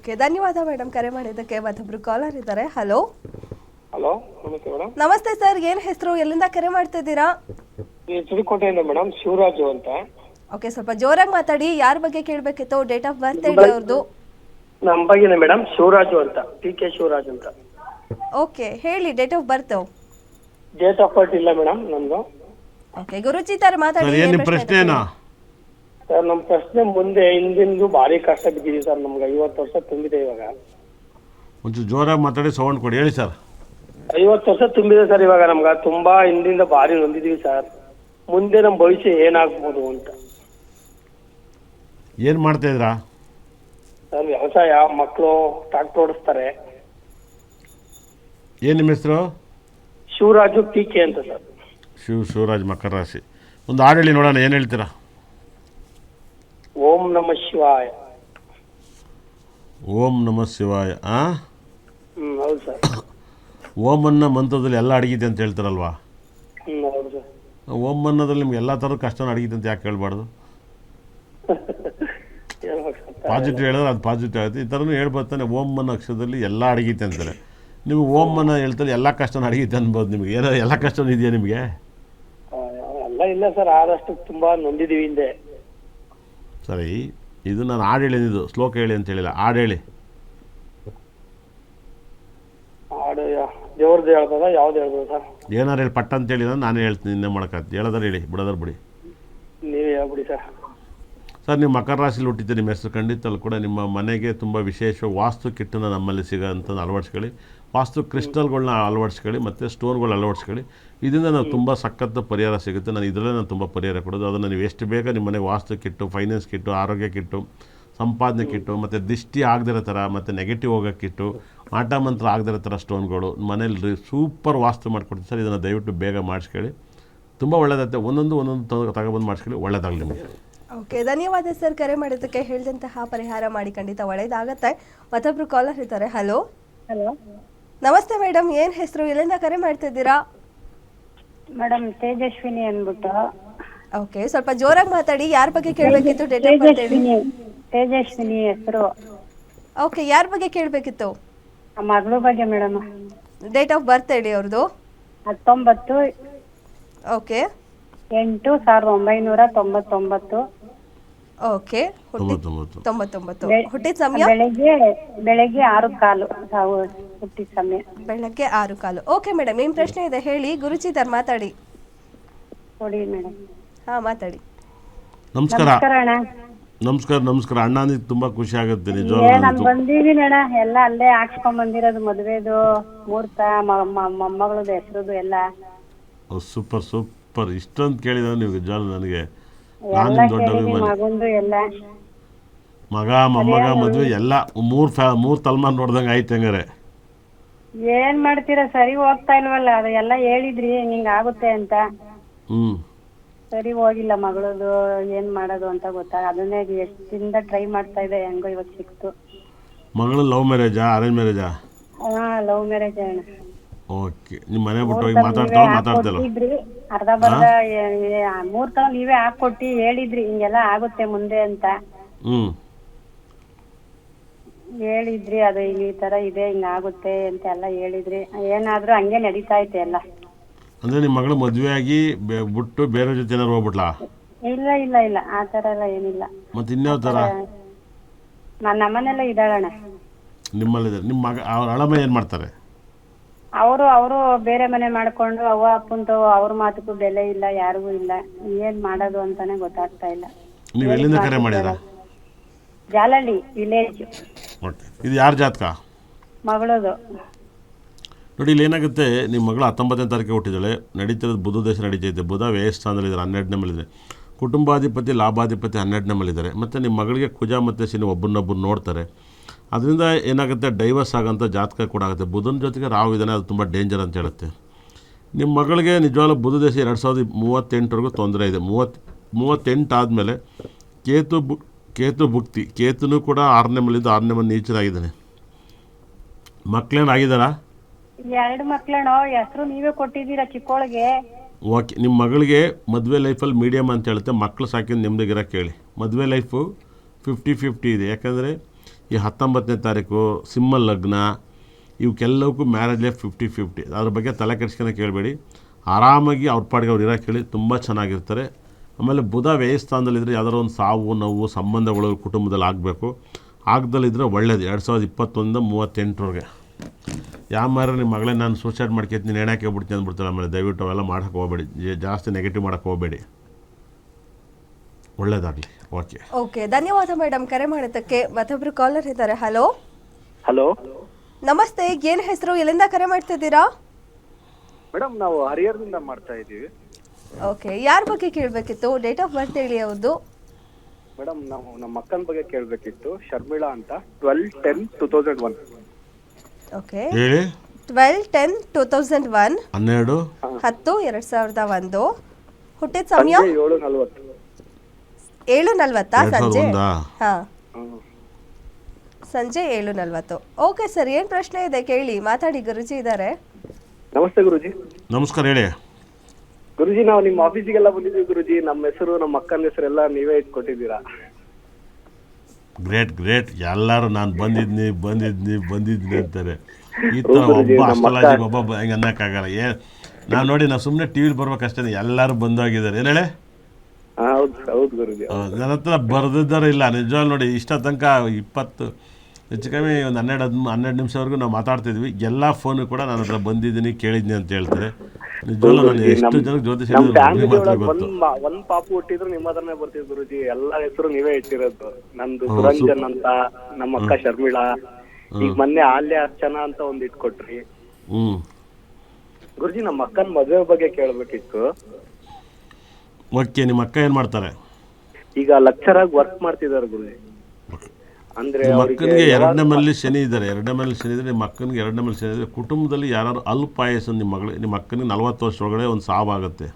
Okay, ಧನ್ಯವಾದ madam ಕರೆ ಮಾಡಿದ್ದಕ್ಕೆ. ಮತ್ತೊಬ್ರು ಕಾಲರ್ ಇದ್ದಾರೆ. ಹಲೋ ಹಲೋ, ನಮಸ್ತೆ ಮೇಡಮ್. ನಮಸ್ತೆ ಸರ್, ಏನ್ ಹೆಸರು, ಎಲ್ಲಿಂದ ಕರೆ ಮಾಡ್ತಿದ್ದೀರಾ? ಚಿರುಕೋಟೆಯಿಂದ ಮೇಡಮ್, ಶಿವರಾಜು ಅಂತ. ಓಕೆ, ಸ್ವಲ್ಪ ಜೋರಾಗಿ ಮಾತಾಡಿ. ಯಾರ ಬಗ್ಗೆ ಕೇಳಬೇಕಿತ್ತು? ಡೇಟ್ ಆಫ್ ಬರ್ತ್ ಹೇಳಿ ಅವ್ರದ್ದು. ನಮ್ಮ ಬಗ್ಗೆನೇ ಮೇಡಮ್, ಶಿವರಾಜು ಅಂತ, PK ಶಿವರಾಜ್ ಅಂತ. ಓಕೆ, ಹೇಳಿ date of birth. Date of birth ಇಲ್ಲ ಮೇಡಮ್ ನಮ್ದು. ಓಕೆ, ಗುರುಜಿ ತರ ಮಾತಾಡಿ. ಸರ್, ಏನು ಪ್ರಶ್ನೆ ಏನೋ? ಸರ್, ನಮ್ಮ ಪ್ರಶ್ನೆ ಮುಂದೆ ಹಿಂದಿಂದು ಭಾರಿ ಕಷ್ಟ ಬಿದ್ದಿದೆ ಸರ್. ನಮ್ಗೆ 50 ವರ್ಷ ತುಂಬಿದೆ ಇವಾಗ. ಒಂಚೂರು ಜೋರಾಗಿ ಮಾತಾಡಿ, ಸೌಂಡ್ ಕೊಡಿ. ಹೇಳಿ ಸರ್. 50 ವರ್ಷ ತುಂಬಿದೆ ಸರ್ ಇವಾಗ. ನಮ್ಗೆ ತುಂಬಾ ಹಿಂದಿಂದ ಭಾರಿ ನೊಂದಿದೀವಿ ಸರ್. ಮುಂದೆ ನಮ್ಮ ಭವಿಷ್ಯ ಏನಾಗ್ಬೋದು ಅಂತ. ಏನು ಮಾಡ್ತಾಯಿದ್ರಾ? ಸರ್, ವ್ಯವಸಾಯ, ಮಕ್ಕಳು ಟ್ರಾಕ್ಟರ್ ಓಡಿಸ್ತಾರೆ. ಏನು ನಿಮ್ಮ ಹೆಸರು? ಶಿವರಾಜು PK ಅಂತ ಸರ್. ಶಿವರಾಜ್, ಮಕರ ರಾಶಿ. ಒಂದು ಹಾಡು ಹೇಳಿ ನೋಡೋಣ, ಏನು ಹೇಳ್ತೀರಾ? ಓಂ ನಮಃ ಶಿವಾಯ. ಓಂ ನಮಃ ಶಿವಾಯ. ಹೌದು ಸರ್. ಓಂ ಅನ್ನೋ ಮಂತ್ರದಲ್ಲಿ ಎಲ್ಲ ಅಡಗಿದೆ ಅಂತ ಹೇಳ್ತಾರಲ್ವಾ? ಹೌದು ಸರ್. ಓಂ ಅನ್ನೋದ್ರಲ್ಲಿ ನಿಮ್ಗೆ ಎಲ್ಲ ಥರದ ಕಷ್ಟನ ಅಡಗಿದೆ ಅಂತ ಯಾಕೆ ಹೇಳ್ಬಾರ್ದು? ಪಾಸಿಟಿವ್ ಹೇಳಿದ್ರೆ ಅದು ಪಾಸಿಟಿವ್ ಆಗುತ್ತೆ. ಈ ಥರನೂ ಹೇಳ್ಬರ್ತಾನೆ, ಓಂ ಅನ್ನೋ ಅಕ್ಷರದಲ್ಲಿ ಎಲ್ಲ ಅಡಗಿದೆ ಅಂತಾರೆ. ನೀವು ಓಂ ಅನ್ನೋ ಹೇಳ್ತಾರೆ ಎಲ್ಲ ಕಷ್ಟನ ಅಡಗಿದೆ ಅನ್ಬೋದು. ನಿಮಗೆ ಏನೋ ಎಲ್ಲ ಕಷ್ಟನೂ ಇದೆಯಾ ನಿಮಗೆ? ಎಲ್ಲ ಇಲ್ಲ ಸರ್, ಆದಷ್ಟು ತುಂಬಾ ನೊಂದಿದೀವಿ ಹಿಂದೆ. ಸರಿ, ಇದು ನಾನು ಹಾಡು ಹೇಳಿದ್ದು, ಶ್ಲೋಕ ಹೇಳಿ ಅಂತ ಹೇಳಿಲ್ಲ, ಹಾಡು ಹೇಳಿ. ಹಾಡು ದೇವ್ರದ್ದು ಹೇಳ್ಬೋದಾ, ಯಾವ್ದು ಹೇಳ್ಬೋದು ಸರ್? ಏನಾರು ಹೇಳಿ, ಪಟ್ಟ ಅಂತ ಹೇಳಿ ನಾನು ಹೇಳ್ತೀನಿ. ಇನ್ನೇ ಮಾಡೋಕ್ಕಾಗ್ತದೆ? ಹೇಳೋದಾರು ಹೇಳಿ, ಬಿಡೋದಾರು ಬಿಡಿ. ನೀವೇ ಹೇಳ್ಬಿಡಿ ಸರ್. ಸರ್, ನೀವು ಮಕರ ರಾಶಿಲಿ ಹುಟ್ಟಿದ್ದೀರಿ. ನಿಮ್ಮ ಹೆಸರು ಖಂಡಿತಲ್ಲೂ ಕೂಡ ನಿಮ್ಮ ಮನೆಗೆ ತುಂಬ ವಿಶೇಷ ವಾಸ್ತು ಕಿಟ್ಟನ್ನು ನಮ್ಮಲ್ಲಿ ಸಿಗೋಂಥ ಅಳವಡಿಸ್ಕೊಳ್ಳಿ. ವಾಸ್ತು ಕ್ರಿಸ್ಟಲ್ಗಳನ್ನ ಅಳವಡಿಸ್ಕೊಳ್ಳಿ ಮತ್ತು ಸ್ಟೋನ್ಗಳು ಅಳವಡಿಸ್ಕೊಳ್ಳಿ. ಇದರಿಂದ ನಾವು ತುಂಬ ಸಖತ್ತು ಪರಿಹಾರ ಸಿಗುತ್ತೆ. ನಾನು ತುಂಬ ಪರಿಹಾರ ಕೊಡೋದು. ಅದನ್ನು ನೀವು ಎಷ್ಟು ಬೇಗ ನಿಮ್ಮ ಮನೆಗೆ ವಾಸ್ತು ಕಿಟ್ಟು, ಫೈನಾನ್ಸ್ ಕಿಟ್ಟು, ಆರೋಗ್ಯ ಕಿಟ್ಟು, ಸಂಪಾದನೆ ಕಿಟ್ಟು, ಮತ್ತು ದೃಷ್ಟಿ ಆಗದಿರೋ ಥರ, ಮತ್ತು ನೆಗೆಟಿವ್ ಹೋಗೋಕ್ಕಿಟ್ಟು, ಮಾಟ ಮಂತ್ರ ಆಗದಿರೋ ಥರ ಸ್ಟೋನ್ಗಳು ಮನೇಲಿ ಸೂಪರ್ ವಾಸ್ತು ಮಾಡಿಕೊಡ್ತೀವಿ ಸರ್. ಇದನ್ನು ದಯವಿಟ್ಟು ಬೇಗ ಮಾಡಿಸ್ಕೊಳ್ಳಿ, ತುಂಬ ಒಳ್ಳೆಯದಾಗುತ್ತೆ. ಒಂದೊಂದು ತಗೊಬಂದು ಮಾಡಿಸ್ಕೊಳ್ಳಿ, ಒಳ್ಳೆಯದಾಗಲಿ ನಿಮಗೆ. ಓಕೆ, ಧನ್ಯವಾದ ಸರ್ ಕರೆ ಮಾಡಿದ್ದಕ್ಕೆ. ಹೇಳಿದಂತಹ ಪರಿಹಾರ ಮಾಡಿ ಖಂಡಿತ ಒಳ್ಳೆಯದಾಗತ್ತೆ. ಮತ್ತೊಬ್ರು ಕಾಲರ್ ಇದ್ದಾರೆ. ಹಲೋ ಹಲೋ, ನಮಸ್ತೆ ಮೇಡಮ್, ಏನ್ ಹೆಸರು, ಎಲ್ಲಿಂದ ಕರೆ ಮಾಡ್ತಿದ್ದೀರಾ? ಮೇಡಮ್ ತೇಜಸ್ವಿನಿ ಅಂದ್ಬಿಟ್ಟು. ಓಕೆ, ಸ್ವಲ್ಪ ಜೋರಾಗಿ ಮಾತಾಡಿ. ಯಾರ ಬಗ್ಗೆ ಕೇಳಬೇಕಿತ್ತು? ಡೇಟ್ ಆಫ್ ಬರ್ತ್ ಹೇಳಿ. ತೇಜಸ್ವಿನಿ ಹೆಸರು. ಓಕೆ, ಯಾರ ಬಗ್ಗೆ ಕೇಳಬೇಕಿತ್ತು? ಮಗಳ ಬಗ್ಗೆ ಮೇಡಮ್. ಡೇಟ್ ಆಫ್ ಬರ್ತ್ ಹೇಳಿ ಅವ್ರದ್ದು. 19 ಓಕೆ 8 1999. ಓಕೆ, 99. ಹುಟ್ಟಿದ ಸಮಯ ಬೆಳಗ್ಗೆ 6:15 ಹುಟ್ಟಿದ ಸಮಯ. ಬೆಳಗ್ಗೆ 6:15. ಓಕೆ ಮೇಡಮ್, ಏನ್ ಪ್ರಶ್ನೆ ಇದೆ ಹೇಳಿ. ಗುರುಜಿ ತರ ಮಾತಾಡಿ. ಕೊಡಿ ಮೇಡಮ್. ಹಾ, ಮಾತಾಡಿ. ನಮಸ್ಕಾರ. ನಮಸ್ಕಾರ ಅಣ್ಣ, ನೀವು ತುಂಬ ಖುಷಿ ಆಗುತ್ತೆ ನಿಜವಾಗ್ಲೂ. ನಾನು ಬಂದಿದ್ದೀನಿ ಅಣ್ಣ, ಎಲ್ಲ ಅಲ್ಲೇ ಹಾಕ್ಸ್ಕೊಂಡ್ ಬಂದಿರೋದು. ಮದುವೆದು ಮುಹೂರ್ತ, ಮೊಮ್ಮಗಳದು ಹೆಸರುದು ಎಲ್ಲ. ಸೂಪರ್. ಇಷ್ಟೊಂದು ಕೇಳಿದ್ರೆ ನೀವು ನಿಜವಾಗ್ಲೂ ನನಗೆ ಎಲ್ಲ ಕೇಳಿದೀನಿ, ಮಗುಂದು ಎಲ್ಲ. ಮಗ ಮೊಮ್ಮಗ ಮದುವೆ ಎಲ್ಲ ಮೂರು ತಲೆಮಾರು ನೋಡ್ದಂಗೆ ಆಯ್ತು. ಹಂಗಾರೆ ಏನ್ ಮಾಡ್ತೀರಾ, ಸರಿ ಹೋಗ್ತಾ ಇಲ್ವಲ್ಲ. ಅದು ಎಲ್ಲ ಹೇಳಿದ್ರಿ ಹಿಂಗ ಆಗುತ್ತೆ ಅಂತ. ಸರಿ ಹೋಗಿಲ್ಲ ಮಗಳದು. ಏನ್ ಮಾಡೋದು ಅಂತ ಅದನ್ನೇ ಎಷ್ಟಿಂದ ಟ್ರೈ ಮಾಡ್ತಾ ಇದೆ. ಹೆಂಗೋ ಇವತ್ತು ಸಿಕ್ತು. ಮಗಳು ಲವ್ ಮ್ಯಾರೇಜಾ, ಅರೇಂಜ್ ಮ್ಯಾರೇಜಾ? ಲವ್ ಮ್ಯಾರೇಜ್ ಅಣ್ಣ. ಓಕೆ, ನಿಮ್ಮ ಮನೆ ಬಿಟ್ಟು ಹೋಗಿ ಮಾತಾಡ್ತಲ್ಲ? ಅರ್ಧ ಬರ್ಧ ಮುಹೂರ್ತ ನೀವೇ ಹಾಕೊಟ್ಟಿ ಹೇಳಿದ್ರಿ ಹಿಂಗೆಲ್ಲ ಆಗುತ್ತೆ ಮುಂದೆ ಅಂತ ಹೇಳಿದ್ರಿ. ಅದು ಈ ತರ ಇದೆ, ಹಿಂಗ ಆಗುತ್ತೆ ಅಂತ ಎಲ್ಲ ಹೇಳಿದ್ರಿ. ಏನಾದ್ರೂ ಹಂಗೆ ನಡೀತಾ ಐತೆ ಎಲ್ಲ. ಅಂದ್ರೆ ನಿಮ್ಮ ಮಗಳು ಮದುವೆ ಆಗಿ ಬಿಟ್ಟು ಬೇರೆ ಜೊತೆ ಏನಾರು ಹೋಗ್ಬಿಟ್ಲಾ? ಇಲ್ಲ ಆ ತರ ಎಲ್ಲ ಏನಿಲ್ಲ. ಮತ್ತೆ ಇನ್ಯಾವ ತರ? ನಮ್ಮನೆಲ್ಲ ಇದ್ದಾಳಣ್ಣ. ನಿಮ್ಮಲ್ಲಿದ್ದಾರೆ. ನಿಮ್ಮ ಮಗ ಅವ್ರ ಅಳಮ ಏನ್ ಮಾಡ್ತಾರೆ? ಅವರು ಬೇರೆ ಮನೆ ಮಾಡ್ಕೊಂಡು ಅವ್ವ ಅಪ್ಪಂತು ಅವ್ರ ಮಾತಕ್ಕೂ ಬೆಲೆ ಇಲ್ಲ, ಯಾರಿಗೂ ಇಲ್ಲ. ಏನ್ ಮಾಡೋದು ಅಂತಾನೆ ಗೊತ್ತಾಗ್ತಾ ಇಲ್ಲ. ನೀವು ಎಲ್ಲಿಂದ ಕರೆ ಮಾಡಿದ್ರ? ಜಾಲಹಳ್ಳಿ ವಿಲೇಜ್. ಇದು ಯಾರ ಜಾತಕ? ಮಗಳದು. ನೋಡಿ, ಇಲ್ಲಿ ಏನಾಗುತ್ತೆ, ನಿಮ್ಮ ಮಗಳು 19ನೇ ತಾರೀಕಿಗೆ ಹುಟ್ಟಿದ್ದಾಳೆ. ನಡೀತಿರೋದು ಬುಧ ದೇಶ ನಡೀತೈತೆ. ಬುಧ ವ್ಯಯಸ್ಥಾನದಲ್ಲಿದ್ದಾರೆ, 12ನೇ ಮೇಲಿದ್ದಾರೆ. ಕುಟುಂಬಾಧಿಪತಿ, ಲಾಭಾಧಿಪತಿ 12ನೇ ಮೇಲಿದ್ದಾರೆ. ಮತ್ತು ನಿಮ್ಮ ಮಗಳಿಗೆ ಕುಜ ಮತ್ತು ಶನಿ ಒಬ್ಬರನ್ನೊಬ್ಬರು ನೋಡ್ತಾರೆ. ಅದರಿಂದ ಏನಾಗುತ್ತೆ, ಡೈವರ್ಸ್ ಆಗೋಂಥ ಜಾತಕ ಕೂಡ ಆಗುತ್ತೆ. ಬುಧನ ಜೊತೆಗೆ ರಾಹು ಇದ್ದಾನೆ, ಅದು ತುಂಬ ಡೇಂಜರ್ ಅಂತ ಹೇಳುತ್ತೆ. ನಿಮ್ಮ ಮಗಳಿಗೆ ನಿಜವಾಗ್ಲೂ ಬುಧ ದೇಶ 2038ವರೆಗೂ ತೊಂದರೆ ಇದೆ. 38 ಆದಮೇಲೆ ಕೇತು ಭುಕ್ತಿ. ಕೇತುನೂ ಕೂಡ 6ನೇ ಮೇಲಿದ್ದು 6ನೇ ಮನೆ ನೀಚರಾಗಿದ್ದಾನೆ. ಮಕ್ಕಳೇನಾಗಿದ್ದಾರಾ? 2 ಮಕ್ಳೇನೋ, ಹೆಸರು ನೀವೇ ಕೊಟ್ಟಿದ್ದೀರಾ ಚಿಕ್ಕೋಳಿಗೆ. ಓಕೆ, ನಿಮ್ಮ ಮಗಳಿಗೆ ಮದುವೆ ಲೈಫಲ್ಲಿ ಮೀಡಿಯಮ್ ಅಂತ ಹೇಳುತ್ತೆ. ಮಕ್ಕಳು ಸಾಕಿದ್ದು ನಿಮ್ಮದಿಗಿರೋ ಕೇಳಿ. ಮದುವೆ ಲೈಫು 50-50 ಇದೆ. ಯಾಕಂದರೆ ಈ 19ನೇ ತಾರೀಕು ಸಿಂಹ ಲಗ್ನ ಇವಕ್ಕೆಲ್ಲವಕ್ಕೂ ಮ್ಯಾರೇಜ್ ಲೈಫ್ 50-50. ಅದ್ರ ಬಗ್ಗೆ ತಲೆ ಕೆಡಿಸ್ಕೊಂಡು ಕೇಳಬೇಡಿ. ಆರಾಮಾಗಿ ಅವ್ರ ಪಾಡಿಗೆ ಅವ್ರು ಇರೋಕ್ಕೆ ಹೇಳಿ, ತುಂಬ ಚೆನ್ನಾಗಿರ್ತಾರೆ. ಆಮೇಲೆ ಬುಧ ವ್ಯಯಸ್ಥಾನದಲ್ಲಿದ್ದರೆ ಯಾವ್ದಾದ್ರು ಒಂದು ಸಾವು ನೋವು ಸಂಬಂಧಗಳು ಕುಟುಂಬದಲ್ಲಿ ಆಗಬೇಕು. ಆಗದಲ್ಲಿದ್ದರೆ ಒಳ್ಳೇದು. 2021-38 ಯಾವ ಮಾರ ನಿಮ್ಮ ಮಗಳೇ ನಾನು ಸೂಸೈಡ್ ಮಾಡ್ಕೊತೀನಿ ನೇಣಾಕೆ ಹೋಗ್ಬಿಡ್ತೀನಿ ಅಂದ್ಬಿಡ್ತಾರೆ. ಆಮೇಲೆ ದಯವಿಟ್ಟು ಅವೆಲ್ಲ ಮಾಡೋಕ್ಕೆ ಹೋಗಬೇಡಿ, ಜಾಸ್ತಿ ನೆಗೆಟಿವ್ ಮಾಡೋಕ್ಕೆ ಹೋಗಬೇಡಿ. ಒಳ್ಳೇದಾಗಲಿ. ಓಕೆ ಓಕೆ, ಧನ್ಯವಾದ ಮೇಡಮ್ ಕರೆ ಮಾಡೋದಕ್ಕೆ. ಮತ್ತೊಬ್ರು ಕಾಲರ್ ಇದ್ದಾರೆ. ಹಲೋ ಹಲೋ ನಮಸ್ತೆ, ಏನು ಹೆಸರು, ಎಲ್ಲಿಂದ ಕರೆ ಮಾಡ್ತಿದ್ದೀರಾ? ಮೇಡಮ್, ನಾವು ಹರಿಹರದಿಂದ ಮಾಡ್ತಾ ಇದ್ದೀವಿ. ಓಕೆ, ಯಾರ ಬಗ್ಗೆ ಕೇಳಬೇಕಿತ್ತು? ಡೇಟ್ ಆಫ್ ಬರ್ತ್ ಹೇಳಿ. ಯಾವುದು? ಮೇಡಮ್, ನಾವು ನಮ್ಮ ಅಕ್ಕನ ಬಗ್ಗೆ ಕೇಳಬೇಕಿತ್ತು. ಶರ್ಮಿಳಾ ಅಂತ. 12/10/2001. ಓಕೆ, ಹೇಳಿ. 12/10/2001. 12/10/2001. ಹುಟ್ಟಿದ ಸಮಯ 7:40. 7:40 ಸಂಜೆ? 2001. ಹಾಂ, ಸಂಜೆ 7:40. ಓಕೆ ಸರ್, ಏನು ಪ್ರಶ್ನೆ ಇದೆ ಕೇಳಿ, ಮಾತಾಡಿ. ಗುರುಜಿ ಇದ್ದಾರೆ. ನಮಸ್ತೆ ಗುರುಜಿ. ನಮಸ್ಕಾರ, ಹೇಳಿ. ಗುರುಜಿ, ನಾವು ನಿಮ್ಮ ಆಫೀಸಿಗೆಲ್ಲ ಬಂದಿದ್ದೀವಿ ಗುರುಜಿ. ನಮ್ಮ ಹೆಸರು, ನಮ್ಮ ಅಕ್ಕನ ಹೆಸರೆಲ್ಲ ನೀವೇ ಇಟ್ಕೊಟ್ಟಿದ್ದೀರಾ. ಗ್ರೇಟ್. ಎಲ್ಲರೂ ನಾನು ಬಂದಿದ್ನಿ ಅಂತಾರೆ. ಈ ಥರ ಒಬ್ಬ ಅಸ್ಟ್ರಾಲಜಿ ಒಬ್ಬ ಹೆಂಗೆ ಅನ್ನೋಕ್ಕಾಗಲ್ಲ. ನಾವು ನೋಡಿ, ನಾವು ಸುಮ್ಮನೆ ಟಿ ವಿಲಿ ಬರ್ಬೇಕಷ್ಟೇ. ಎಲ್ಲರೂ ಬಂದೋಗಿದ್ದಾರೆ. ಏನು ಹೇಳಿ? ಹೌದು ಗುರುಜಿ. ನನ್ನ ಹತ್ರ ಬರೆದಿದ್ದಾರೆ ಇಲ್ಲ. ನಿಜವಾಗ್ಲೂ ನೋಡಿ, ಇಷ್ಟ ತನಕ 20 ಹೆಚ್ಚು ಕಮ್ಮಿ ಒಂದು 12 ನಿಮಿಷವರೆಗೂ ನಾವು ಮಾತಾಡ್ತಿದ್ವಿ. ಎಲ್ಲ ಫೋನು ಕೂಡ ನನ್ನ ಹತ್ರ ಬಂದಿದ್ದೀನಿ, ಕೇಳಿದ್ನಿ ಅಂತ ಹೇಳ್ತಾರೆ. ನಿಜವಾಗ್ಲೂ ನಾನು ಎಷ್ಟು ಜನಕ್ಕೆ ಜ್ಯೋತಿಷ ಮಾತ್ರ ಗೊತ್ತು. ಒಂದ್ ಪಾಪು ಹುಟ್ಟಿದ್ರು ನಿಮ್ಮ ಹತ್ರನೇ ಬರ್ತೀವಿ ಗುರುಜಿ. ಎಲ್ಲ ಹೆಸರು ನೀವೇ ಇಟ್ಟಿರೋದು. ನಂದು ಸುರಂಜನ್ ಅಂತ, ನಮ್ಮ ಅಕ್ಕ ಶರ್ಮಿಳಾ, ಈಗ ಮೊನ್ನೆ ಆಲ್ಯ ಅರ್ಚನಾ ಅಂತ ಒಂದ್ ಇಟ್ಕೊಟ್ರಿ. ಗುರುಜಿ, ನಮ್ಮ ಅಕ್ಕನ ಮದುವೆ ಬಗ್ಗೆ ಕೇಳ್ಬೇಕಿತ್ತು. ಓಕೆ, ನಿಮ್ಮ ಅಕ್ಕ ಏನು ಮಾಡ್ತಾರೆ? ಈಗ ಲೆಕ್ಚರ್ ಆಗಿ ವರ್ಕ್ ಮಾಡ್ತಿದ್ದಾರೆ ಗುರುಜಿ. ಅಂದ್ರೆ ನಿಮ್ಮ ಅಕ್ಕನಿಗೆ 2ನೇ ಮನೇಲಿ ಶನಿ ಇದ್ದಾರೆ. 2ನೇ ಮನೇಲಿ ಶನಿ ಇದ್ದಾರೆ. ನಿಮ್ಮ ಅಕ್ಕನಿಗೆ 2ನೇ ಮನೇಲಿ ಶನಿ ಇದ್ದಾರೆ. ಕುಟುಂಬದಲ್ಲಿ ಯಾರು ಅಲ್ಪಾಯಸ ನಿಮ್ಮ ಅಕ್ಕನಿಗೆ 40 ವರ್ಷ ಒಳಗಡೆ ಒಂದು ಸಾವಾಗುತ್ತೆ.